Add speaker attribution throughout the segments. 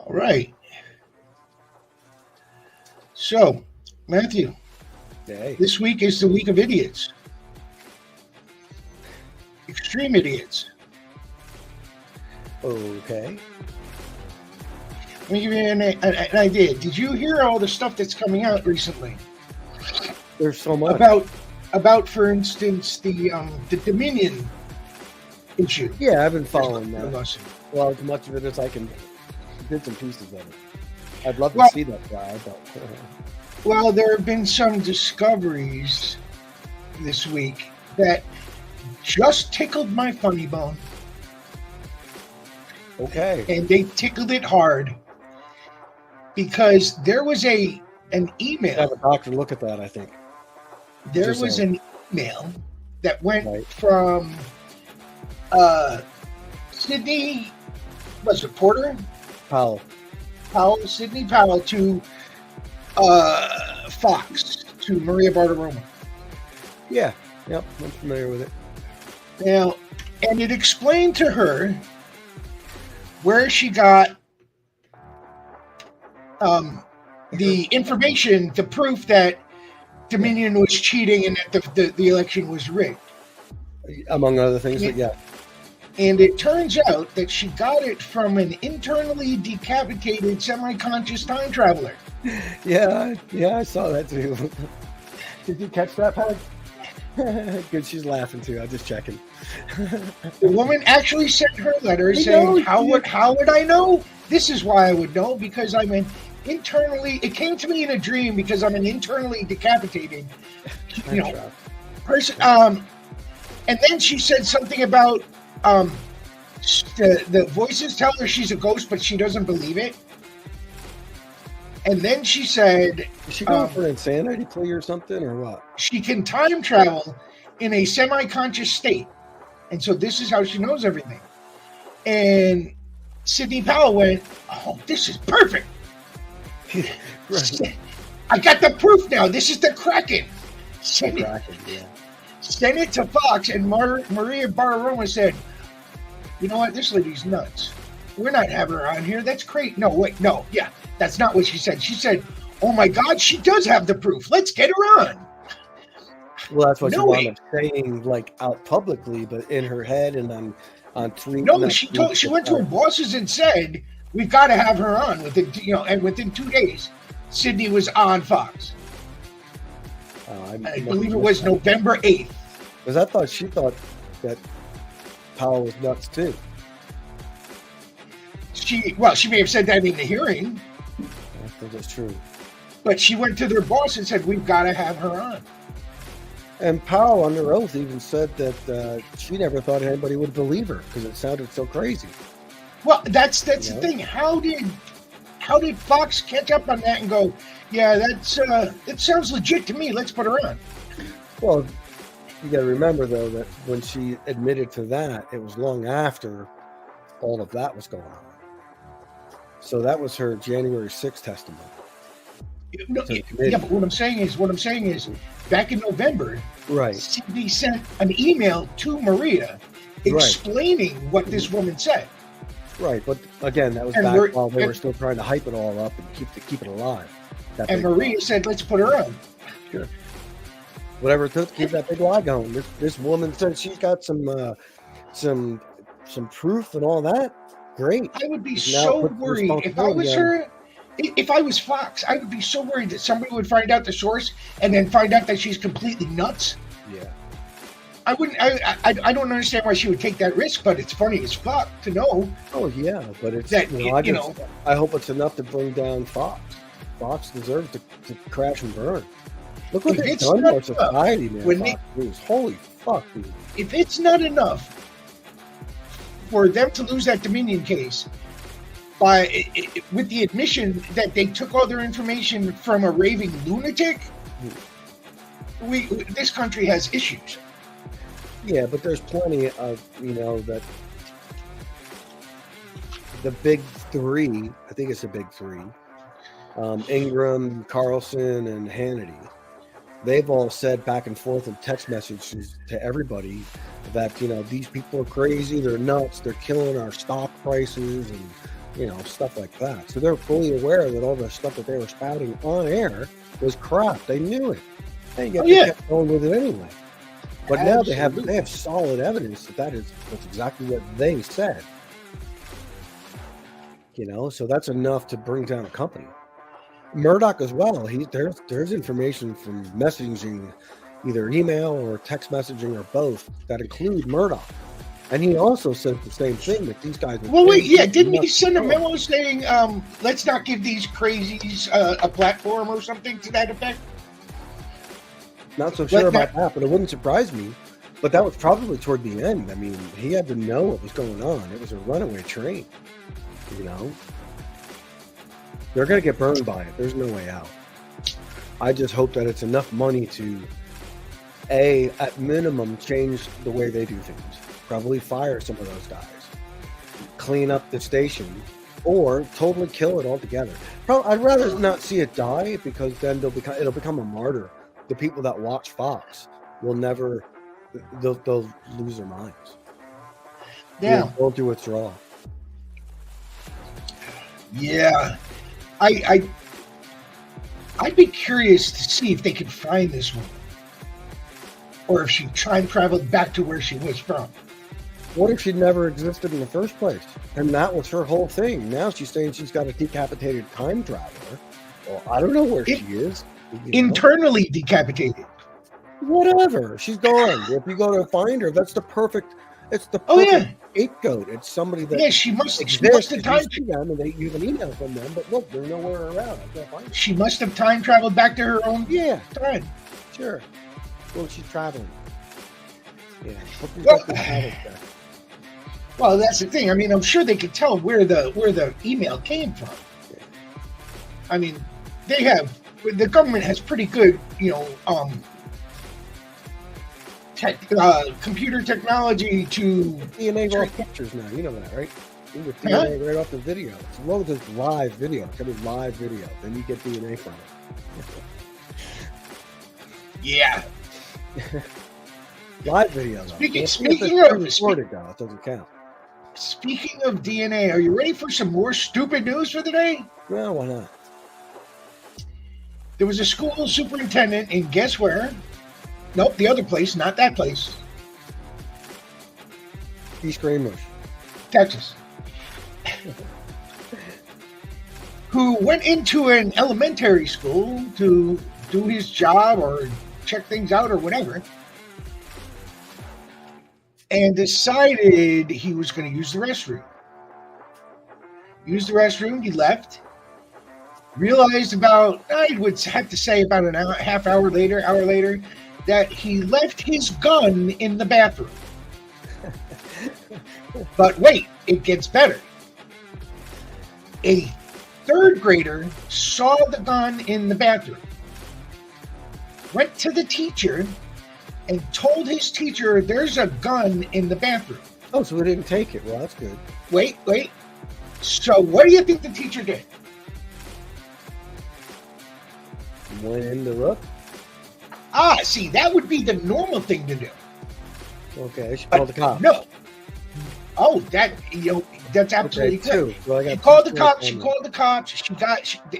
Speaker 1: All right. So, Matthew,
Speaker 2: Hey.
Speaker 1: this week is the week of idiots, extreme idiots.
Speaker 2: Okay.
Speaker 1: Let me give you an idea. Did you hear all the stuff that's coming out recently
Speaker 2: There's so much.
Speaker 1: about, for instance, the Dominion issue?
Speaker 2: Yeah, I've been following that.
Speaker 1: Lawsuit.
Speaker 2: Well, as much of it as I can. Bits and pieces of it. I'd love to
Speaker 1: Well-
Speaker 2: see that guy, but
Speaker 1: Well, there have been some discoveries this week that just tickled my funny bone,
Speaker 2: okay.
Speaker 1: and they tickled it hard because there was an
Speaker 2: Have
Speaker 1: email.
Speaker 2: a doctor look at that, I think.
Speaker 1: There
Speaker 2: Just
Speaker 1: was
Speaker 2: saying.
Speaker 1: an email that went
Speaker 2: Right.
Speaker 1: from Sydney, was it Porter?
Speaker 2: Powell.
Speaker 1: Sydney Powell to Fox, to Maria Bartiromo.
Speaker 2: Yeah. Yep. I'm familiar with it.
Speaker 1: Now, and it explained to her where she got the information, the proof that Dominion was cheating and that the election was rigged.
Speaker 2: Among other things, but yeah.
Speaker 1: And it turns out that she got it from an internally decapitated semi-conscious time traveler.
Speaker 2: Yeah, I saw that too. Did you catch that, Pat? Good, she's laughing too. I'm just checking.
Speaker 1: The woman actually sent her letter saying, how would I know? This is why I would know, because I'm an internally, it came to me in a dream because I'm an internally decapitated, person. And then she said something about the voices tell her she's a ghost, but she doesn't believe it. And then she said,
Speaker 2: Is she going for an insanity plea or something, or what?
Speaker 1: she can time travel in a semi-conscious state. And so this is how she knows everything. And Sidney Powell went, oh, this is perfect.
Speaker 2: Right.
Speaker 1: I got the proof now. This is the Kraken. Send it to Fox. And Maria Bartiromo said, you know what? This lady's nuts. We're not having her on here. That's great. No, wait, no. Yeah, that's not what she said. She said, oh my God, she does have the proof. Let's get her on.
Speaker 2: Well, that's what she
Speaker 1: No
Speaker 2: wound
Speaker 1: way.
Speaker 2: up saying, like out publicly, but in her head and on tweet.
Speaker 1: No, she went to her bosses and said, we've got to have her on within, and within 2 days, Sydney was on Fox. I believe it was November 8th.
Speaker 2: Because she thought that Powell was nuts too.
Speaker 1: She may have said that in the hearing,
Speaker 2: I think that's true.
Speaker 1: but she went to their boss and said, we've got to have her on.
Speaker 2: And Powell, under oath, even said that she never thought anybody would believe her because it sounded so crazy.
Speaker 1: Well, that's the thing. How did Fox catch up on that and go, yeah, it sounds legit to me. Let's put her on.
Speaker 2: Well, you got to remember though that when she admitted to that, it was long after all of that was going on. So that was her January 6th testimony.
Speaker 1: No, yeah, but what I'm saying is, back in November,
Speaker 2: Right.
Speaker 1: Sydney sent an email to Maria explaining what this woman said.
Speaker 2: Right, but again, that was
Speaker 1: And
Speaker 2: back while they were still trying to hype it all up and keep it alive.
Speaker 1: And Maria said, let's put her on.
Speaker 2: Sure. Whatever it took to keep that big lie going. This woman said she's got some proof and all that. Great.
Speaker 1: I would be
Speaker 2: Now
Speaker 1: so
Speaker 2: put the
Speaker 1: worried if I was
Speaker 2: responsibility
Speaker 1: her. If I was Fox, I would be so worried that somebody would find out the source and then find out that she's completely nuts.
Speaker 2: Yeah.
Speaker 1: I wouldn't. I don't understand why she would take that risk, but it's funny as fuck to know.
Speaker 2: Oh yeah, but it's
Speaker 1: That,
Speaker 2: I hope it's enough to bring down Fox. Fox deserves to crash and burn. Look what
Speaker 1: If
Speaker 2: they've
Speaker 1: it's
Speaker 2: done to
Speaker 1: not
Speaker 2: our society, man.
Speaker 1: when
Speaker 2: Fox News. Holy fuck, dude.
Speaker 1: If it's not enough for them to lose that Dominion case with the admission that they took all their information from a raving lunatic, this country has issues.
Speaker 2: Yeah, but there's plenty of, that the big three, I think it's the big three, Ingram, Carlson, and Hannity, they've all said back and forth in text messages to everybody that, these people are crazy, they're nuts, they're killing our stock prices and stuff like that. So they're fully aware that all the stuff that they were spouting on air was crap. They knew it. They kept going with it anyway. But now they have solid evidence that's exactly what they said. So that's enough to bring down a company. Murdoch as well. There's information from messaging, either email or text messaging or both, that include Murdoch. And he also said the same thing, that these guys.
Speaker 1: Didn't he send a memo saying, let's not give these crazies a platform or something to that effect?
Speaker 2: Not so sure about that, but it wouldn't surprise me. But that was probably toward the end. I mean, he had to know what was going on. It was a runaway train, They're going to get burned by it. There's no way out. I just hope that it's enough money to, at minimum, change the way they do things. Probably fire some of those guys. Clean up the station. Or totally kill it altogether. I'd rather not see it die, because then it'll become a martyr. The people that watch Fox will never, they'll lose their minds.
Speaker 1: Yeah.
Speaker 2: They'll do withdraw.
Speaker 1: Yeah. I'd be curious to see if they could find this woman. Or if she time traveled back to where she was from.
Speaker 2: What if she never existed in the first place? And that was her whole thing. Now she's saying she's got a decapitated time traveler. Well, I don't know where she is.
Speaker 1: Internally decapitated.
Speaker 2: Whatever. She's gone. If you go to find her, it's the perfect scapegoat. It's somebody that
Speaker 1: she must have time
Speaker 2: them, and you have an email from them, but look, they're nowhere around. I can't find her.
Speaker 1: She must have time traveled back to her own time.
Speaker 2: Sure. Well, she's traveling. Yeah.
Speaker 1: Well, that's the thing. I mean, I'm sure they could tell where the email came from.
Speaker 2: Yeah.
Speaker 1: I mean, the government has pretty good, computer technology to
Speaker 2: DNA raw pictures now. You know that, right? You get DNA right off the video. As long as it's live video, it's gonna be live video. Then you get DNA from it.
Speaker 1: Yeah.
Speaker 2: Live video. Though.
Speaker 1: Speaking of
Speaker 2: recorded, though, it doesn't count.
Speaker 1: Speaking of DNA, are you ready for some more stupid news for the day?
Speaker 2: Well, why not?
Speaker 1: There was a school superintendent in guess where? Nope, the other place, not that place.
Speaker 2: East Greenbush,
Speaker 1: Texas. Who went into an elementary school to do his job or check things out or whatever, and decided he was going to use the restroom. Used the restroom, he left. Realized about an hour, half hour later, that he left his gun in the bathroom. But wait, it gets better. A third grader saw the gun in the bathroom, went to the teacher, and told his teacher there's a gun in the bathroom.
Speaker 2: Oh, so they didn't take it. Well, that's good.
Speaker 1: Wait. So what do you think the teacher did?
Speaker 2: Went in the roof?
Speaker 1: See, that would be the normal thing to do.
Speaker 2: Okay, she called the cops.
Speaker 1: No. Oh, that's absolutely
Speaker 2: good. Well,
Speaker 1: she called the cops.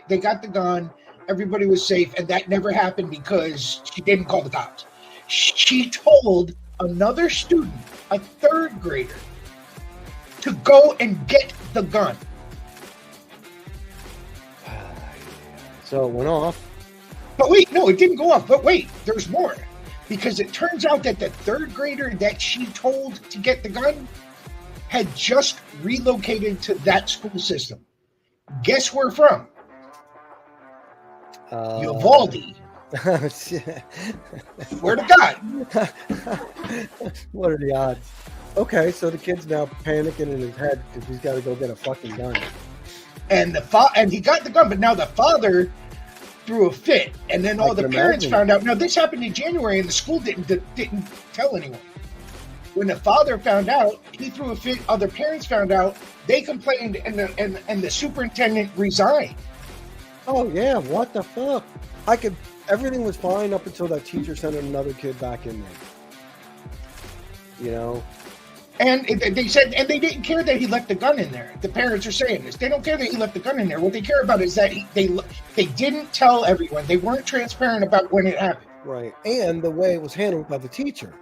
Speaker 1: They got the gun. Everybody was safe, and that never happened because she didn't call the cops. She told another student, a third grader, to go and get the gun.
Speaker 2: So it went off.
Speaker 1: But wait, no, it didn't go off. But wait, there's more. Because it turns out that the third grader that she told to get the gun had just relocated to that school system. Guess where from? Uvalde. Swear to God.
Speaker 2: What are the odds? Okay, so the kid's now panicking in his head because he's got to go get a fucking gun.
Speaker 1: And he got the gun, but now the father threw a fit, and then all the parents found out. Now this happened in January, and the school didn't tell anyone. When the father found out, he threw a fit. Other parents found out. They complained, and the superintendent resigned.
Speaker 2: Oh yeah, what the fuck? Everything was fine up until that teacher sent another kid back in there.
Speaker 1: And they said, and they didn't care that he left the gun in there. The parents are saying this. They don't care that he left the gun in there. What they care about is that they didn't tell everyone. They weren't transparent about when it happened.
Speaker 2: Right. And the way it was handled by the teacher.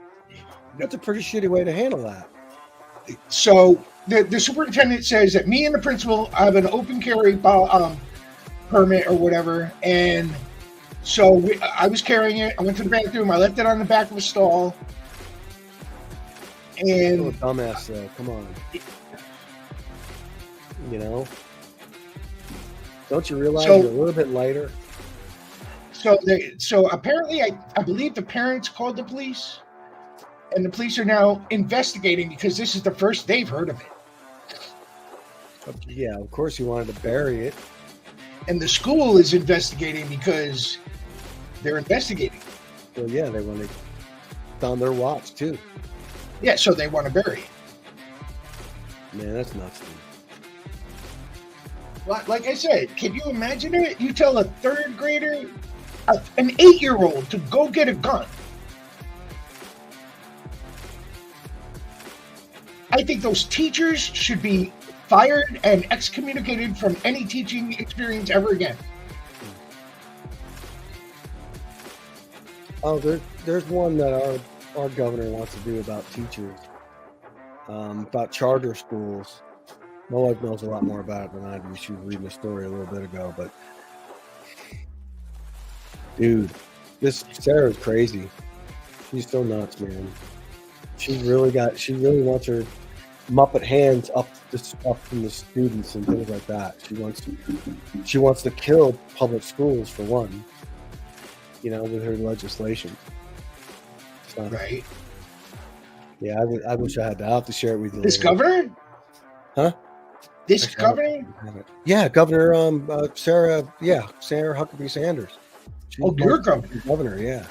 Speaker 2: That's a pretty shitty way to handle that.
Speaker 1: So the superintendent says that me and the principal have an open carry permit or whatever. And so I was carrying it. I went to the bathroom. I left it on the back of a stall. And
Speaker 2: oh, dumbass, come on. You know? Don't you realize you're a little bit lighter?
Speaker 1: So apparently, I believe the parents called the police, and the police are now investigating because this is the first they've heard of it.
Speaker 2: Yeah, of course you wanted to bury it.
Speaker 1: And the school is investigating because they're investigating.
Speaker 2: Well, yeah, they want it on their watch, too.
Speaker 1: Yeah, so they want to bury it.
Speaker 2: Man, that's nuts, dude.
Speaker 1: Like I said, can you imagine it? You tell a third grader, an 8-year-old, to go get a gun. I think those teachers should be fired and excommunicated from any teaching experience ever again.
Speaker 2: Oh, there's one that our governor wants to do about teachers, about charter schools. My wife knows a lot more about it than I do. She was reading the story a little bit ago, but dude, this Sarah's crazy. She's so nuts, man. She really wants her Muppet hands up from the students and things like that. She wants to kill public schools for one. You know, with her legislation. So,
Speaker 1: right.
Speaker 2: Yeah, I wish I had that. I'll have to share it with you.
Speaker 1: This governor?
Speaker 2: Huh?
Speaker 1: This governor?
Speaker 2: Yeah, Governor Sarah Huckabee Sanders. She's
Speaker 1: your
Speaker 2: governor, yeah.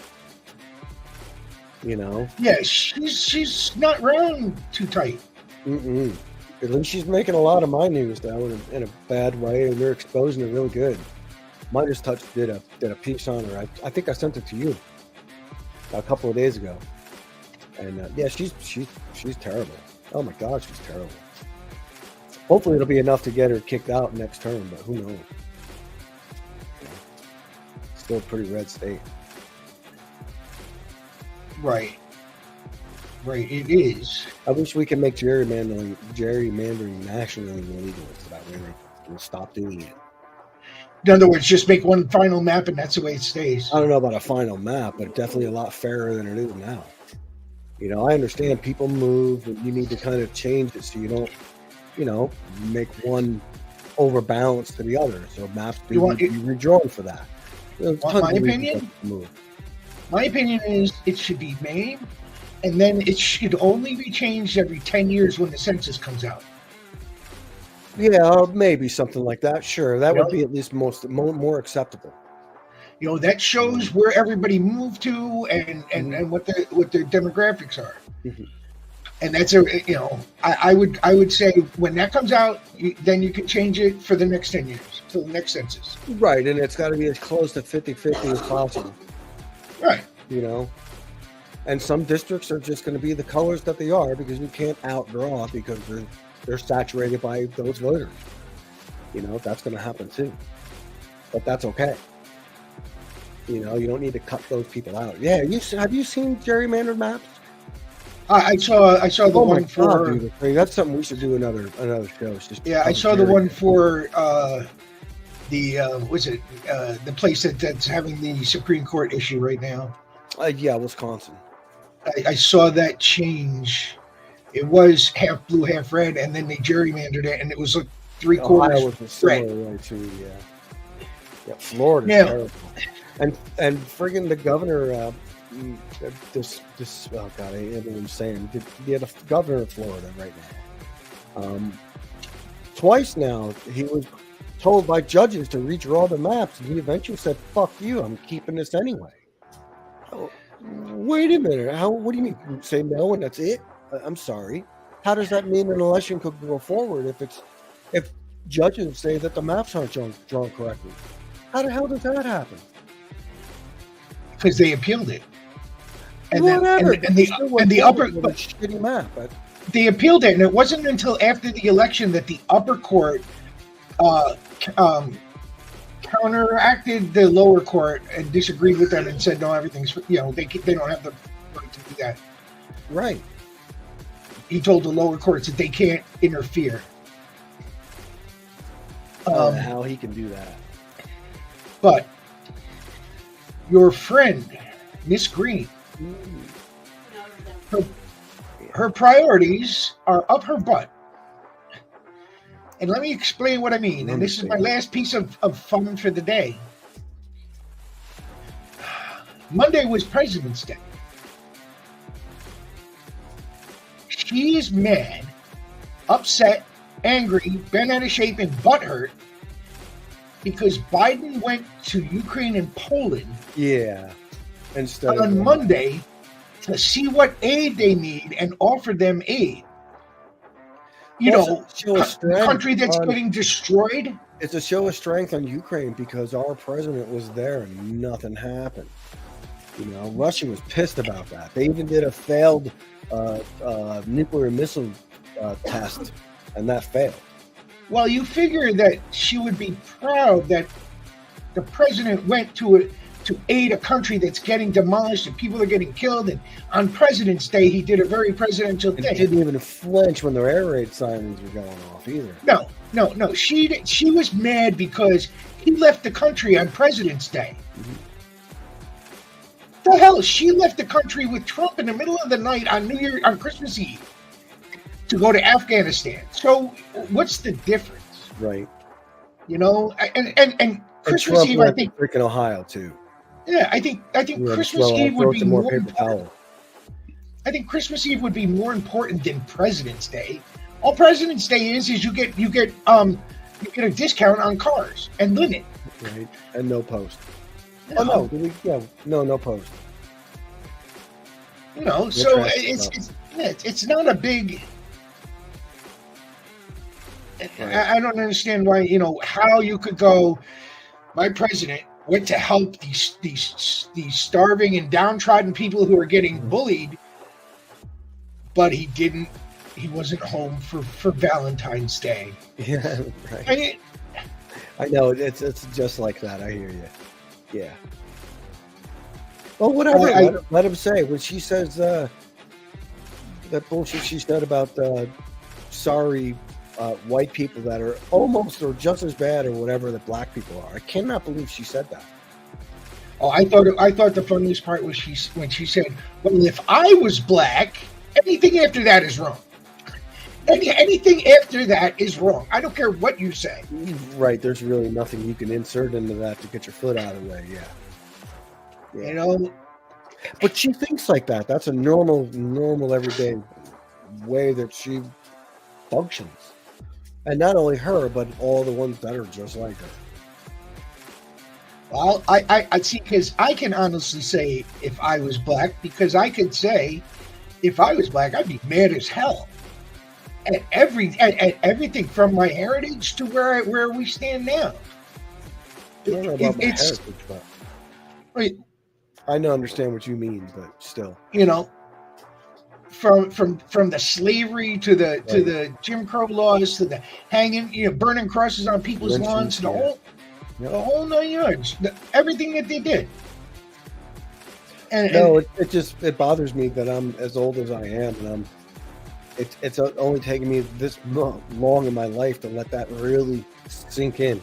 Speaker 2: You know?
Speaker 1: Yeah, she's not round too tight.
Speaker 2: Mm-mm. At least she's making a lot of my news now in a bad way, and they're exposing it really good. Midas Touch did a piece on her. I think I sent it to you a couple of days ago. And yeah, she's terrible. Oh my God, she's terrible. Hopefully it'll be enough to get her kicked out next term, but who knows? Still a pretty red state.
Speaker 1: Right, it is.
Speaker 2: I wish we could make gerrymandering nationally illegal, so that way we can stop doing it.
Speaker 1: In other words, just make one final map and that's the way it stays.
Speaker 2: I don't know about a final map, but definitely a lot fairer than it is now. You know, I understand people move, and you need to kind of change it so you don't, you know, make one overbalance to the other. So maps do need to be redrawn for that.
Speaker 1: My opinion is it should be made, and then it should only be changed every 10 years when the census comes out.
Speaker 2: Yeah, maybe something like that. Sure, that would be at least more acceptable.
Speaker 1: You know, that shows where everybody moved to and what their demographics are.
Speaker 2: Mm-hmm.
Speaker 1: And that's I would say when that comes out, then you can change it for the next 10 years till the next census.
Speaker 2: Right, and it's got to be as close to 50-50 as possible.
Speaker 1: Right.
Speaker 2: You know, and some districts are just going to be the colors that they are because you can't outdraw because they're saturated by those voters. You know, that's going to happen too. But that's okay. You know, you don't need to cut those people out. Yeah, have you seen gerrymandered maps?
Speaker 1: I saw the one for.
Speaker 2: Dude, that's something we should do another show.
Speaker 1: I saw the one for the place that's having the Supreme Court issue right now.
Speaker 2: Yeah, Wisconsin.
Speaker 1: I saw that change. It was half blue, half red, and then they gerrymandered it, and it was like 3/4
Speaker 2: Ohio was a similar way too. Yeah, Florida's terrible. And friggin' the governor, oh God, I ain't even saying. The governor of Florida right now. Twice now, he was told by judges to redraw the maps, and he eventually said, "Fuck you, I'm keeping this anyway." Oh, wait a minute, what do you mean? You say no and that's it? I'm sorry. How does that mean an election could go forward if judges say that the maps aren't drawn correctly? How does that happen?
Speaker 1: Because they appealed it. And then,
Speaker 2: Whatever.
Speaker 1: and the upper,
Speaker 2: with a shitty map. But
Speaker 1: they appealed it, and it wasn't until after the election that the upper court counteracted the lower court and disagreed with them and said, no, everything's, they don't have the right to do that.
Speaker 2: right.
Speaker 1: He told the lower courts that they can't interfere.
Speaker 2: How he can do that.
Speaker 1: But your friend, Miss Green, her priorities are up her butt. And let me explain what I mean. And this is my last piece of fun for the day. Monday was President's Day. She is mad, upset, angry, bent out of shape, and butthurt because Biden went to Ukraine and Poland
Speaker 2: Instead
Speaker 1: on
Speaker 2: of
Speaker 1: Monday to see what aid they need and offer them aid. The country that's getting destroyed.
Speaker 2: It's a show of strength on Ukraine because our president was there and nothing happened. Russia was pissed about that. They even did a failed nuclear missile test, and that failed.
Speaker 1: Well, you figure that she would be proud that the president went to aid a country that's getting demolished and people are getting killed. And on President's Day, he did a very presidential thing.
Speaker 2: He didn't even flinch when their air raid sirens were going off either.
Speaker 1: No. She was mad because he left the country on President's Day.
Speaker 2: Mm-hmm.
Speaker 1: The hell, she left the country with Trump in the middle of the night on Christmas Eve to go to Afghanistan. So what's the difference?
Speaker 2: Right.
Speaker 1: And Christmas
Speaker 2: Trump
Speaker 1: Eve,
Speaker 2: went
Speaker 1: I think.
Speaker 2: Freaking Ohio too.
Speaker 1: Yeah, I think Christmas Eve would be more important.
Speaker 2: Towel.
Speaker 1: I think Christmas Eve would be more important than President's Day. All President's Day is you get a discount on cars and linen.
Speaker 2: Right. And no post.
Speaker 1: No.
Speaker 2: No post.
Speaker 1: So it's not a big.
Speaker 2: Right.
Speaker 1: I don't understand why how you could go. My president went to help these starving and downtrodden people who are getting bullied, but he didn't. He wasn't home for Valentine's Day.
Speaker 2: Yeah, right. I know it's just like that. I hear you. Yeah. Well, whatever. Let him say when she says that bullshit she said about sorry white people that are almost or just as bad or whatever that black people are. I cannot believe she said that.
Speaker 1: Oh, I thought the funniest part was when she said, "Well, if I was black, anything after that is wrong. Anything after that is wrong. I don't care what you say."
Speaker 2: Right. There's really nothing you can insert into that to get your foot out of the way. Yeah. But she thinks like that. That's a normal everyday way that she functions. And not only her, but all the ones that are just like her.
Speaker 1: Well, I see, because I can honestly say if I was black, because I could say if I was black, I'd be mad as hell at everything from my heritage to where we stand now.
Speaker 2: I don't know about my heritage, but
Speaker 1: right.
Speaker 2: I don't understand what you mean, but still,
Speaker 1: from the slavery to the Jim Crow laws to the hanging, burning crosses on people's lawns, the whole 9 yards, everything that they did.
Speaker 2: It bothers me that I'm as old as I am, and it's only taken me this long in my life to let that really sink in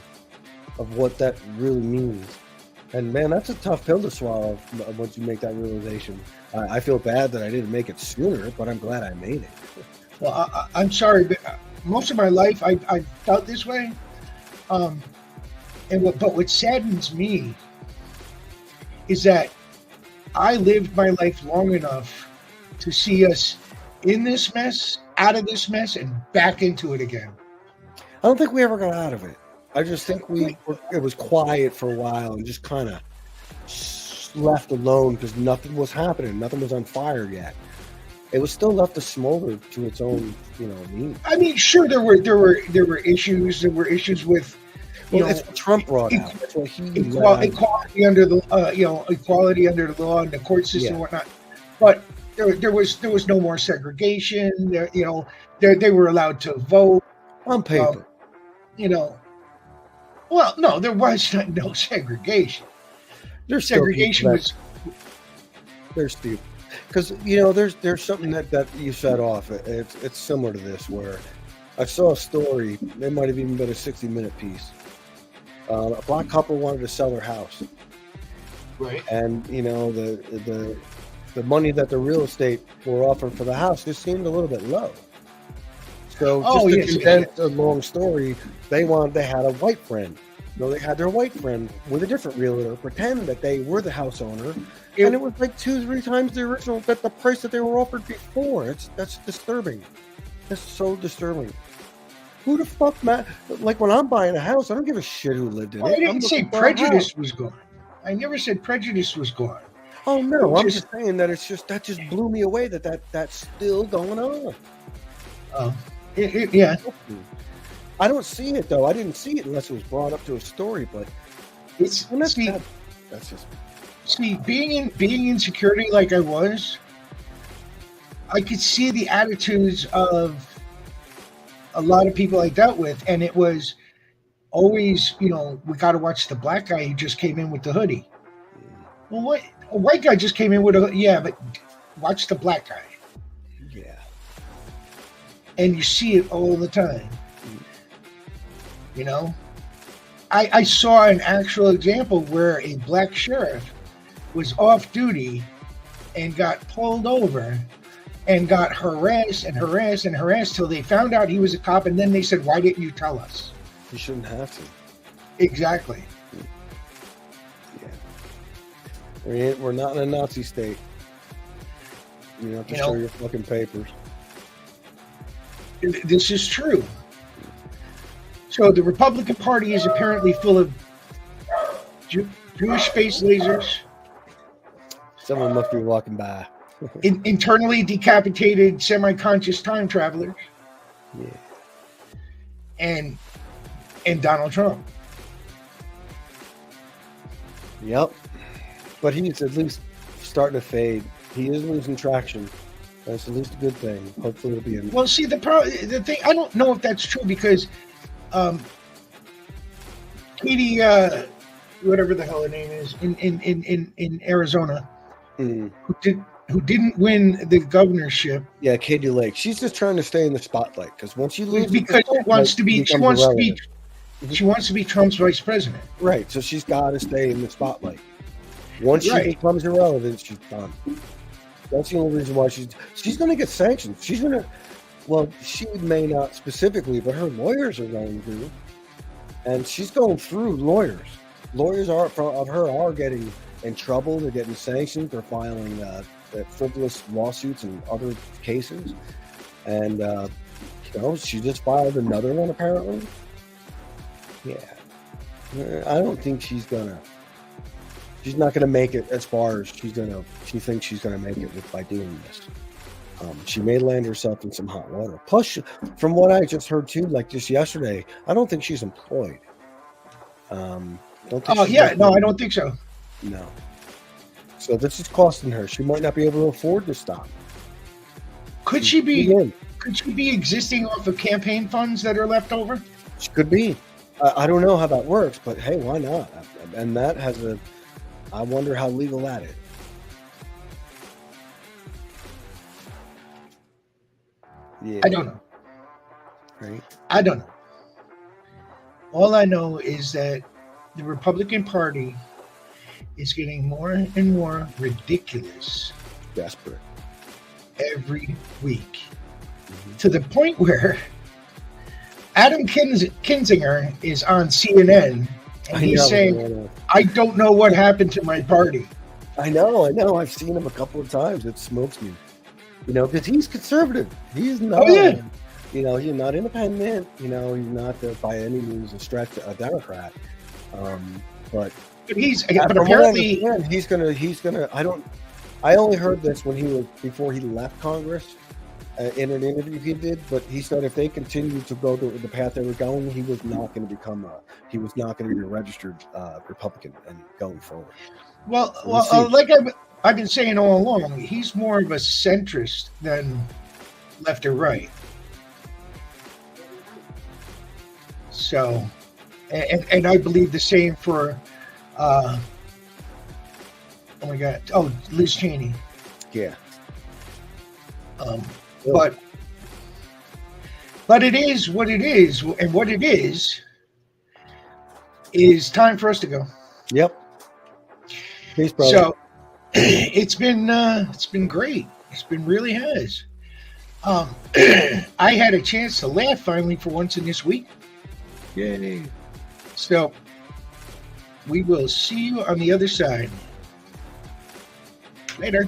Speaker 2: of what that really means. And man, that's a tough pill to swallow once you make that realization. I feel bad that I didn't make it sooner, but I'm glad I made it.
Speaker 1: Well, I'm sorry, but most of my life I felt this way. But what saddens me is that I lived my life long enough to see us in this mess, out of this mess, and back into it again.
Speaker 2: I don't think we ever got out of it. I just think it was quiet for a while and just kind of left alone because nothing was happening. Nothing was on fire yet. It was still left to smolder to its own, means.
Speaker 1: I mean, sure, there were issues. There were issues with,
Speaker 2: that's what Trump brought out. That's what he
Speaker 1: equality under the, equality under the law and the court system and whatnot. but there was no more segregation. They were allowed to vote
Speaker 2: on paper.
Speaker 1: Well, no, there was no segregation.
Speaker 2: There's
Speaker 1: segregation was.
Speaker 2: There's stupid. Because there's something that you set off. It's similar to this, where I saw a story. It might have even been a 60-minute piece. A black couple wanted to sell their house,
Speaker 1: right?
Speaker 2: And the money that the real estate were offering for the house just seemed a little bit low. So to condense a long story, they had a white friend. They had their white friend with a different realtor pretend that they were the house owner, and it was like 2-3 times the original the price that they were offered before. That's disturbing. That's so disturbing. Who the fuck, man? Like when I'm buying a house, I don't give a shit who lived in it.
Speaker 1: I didn't say prejudice was gone. I never said prejudice was gone.
Speaker 2: Oh no, I'm just saying that that just blew me away that's still going on.
Speaker 1: Yeah.
Speaker 2: I don't see it though. I didn't see it unless it was brought up to a story. But
Speaker 1: that's just being in security like I was. I could see the attitudes of a lot of people I dealt with, and it was always, we got to watch the black guy who just came in with the hoodie. Well, what? A white guy just came in with but watch the black guy.
Speaker 2: Yeah.
Speaker 1: And you see it all the time. I saw an actual example where a black sheriff was off duty and got pulled over and got harassed till they found out he was a cop, and then they said, "Why didn't you tell us?"
Speaker 2: You shouldn't have to.
Speaker 1: Exactly.
Speaker 2: Yeah. We're not in a Nazi state. You have to show your fucking papers.
Speaker 1: This is true. So the Republican Party is apparently full of Jewish space lasers.
Speaker 2: Someone must be walking by.
Speaker 1: Internally decapitated, semi-conscious time travelers.
Speaker 2: Yeah.
Speaker 1: And Donald Trump.
Speaker 2: Yep. But he's at least starting to fade. He is losing traction. That's at least a good thing. Hopefully it'll be
Speaker 1: Well, see, the thing, I don't know if that's true because Katie, whatever the hell her name is, in Arizona, who didn't win the governorship.
Speaker 2: Yeah, Katie Lake. She's just trying to stay in the spotlight because once you lose,
Speaker 1: because she wants to be Trump's vice president.
Speaker 2: Right. So she's got to stay in the spotlight. Once she becomes irrelevant, she's done. That's the only reason why she's going to get sanctioned. She's going to. Well, she may not specifically, but her lawyers are going to. And she's going through lawyers. Lawyers of her are getting in trouble. They're getting sanctioned. They're filing frivolous lawsuits and other cases. And, she just filed another one, apparently. Yeah. I don't think she's not going to make it as far as she thinks she's going to make it by doing this. She may land herself in some hot water. Plus, from what I just heard too, like just yesterday, I don't think she's employed.
Speaker 1: I don't think so.
Speaker 2: No. So this is costing her. She might not be able to afford to stop.
Speaker 1: Could she be existing off of campaign funds that are left over?
Speaker 2: She could be. I don't know how that works, but hey, why not? And that has I wonder how legal that is. Yeah.
Speaker 1: I don't know.
Speaker 2: Right?
Speaker 1: I don't know. All I know is that the Republican Party is getting more and more ridiculous.
Speaker 2: Desperate.
Speaker 1: Every week. Mm-hmm. To the point where Adam Kinzinger is on CNN and he's saying, I don't know what happened to my party.
Speaker 2: I know. I've seen him a couple of times. It smokes me. Because he's conservative. He's not. Oh, yeah. He's not independent. He's not by any means a stretch a Democrat. But
Speaker 1: apparently
Speaker 2: he's gonna. I only heard this before he left Congress in an interview he did. But he said if they continued to go the path they were going, he was not going to become he was not going to be a registered Republican and going forward.
Speaker 1: Well, I've been saying all along, he's more of a centrist than left or right. So, and I believe the same for, oh my God, Liz Cheney.
Speaker 2: Yeah.
Speaker 1: But it is what it is, and what it is time for us to go.
Speaker 2: Yep. Peace, brother.
Speaker 1: So it's been great. Really has. I had a chance to laugh finally for once in this week.
Speaker 2: Yay.
Speaker 1: So we will see you on the other side. Later.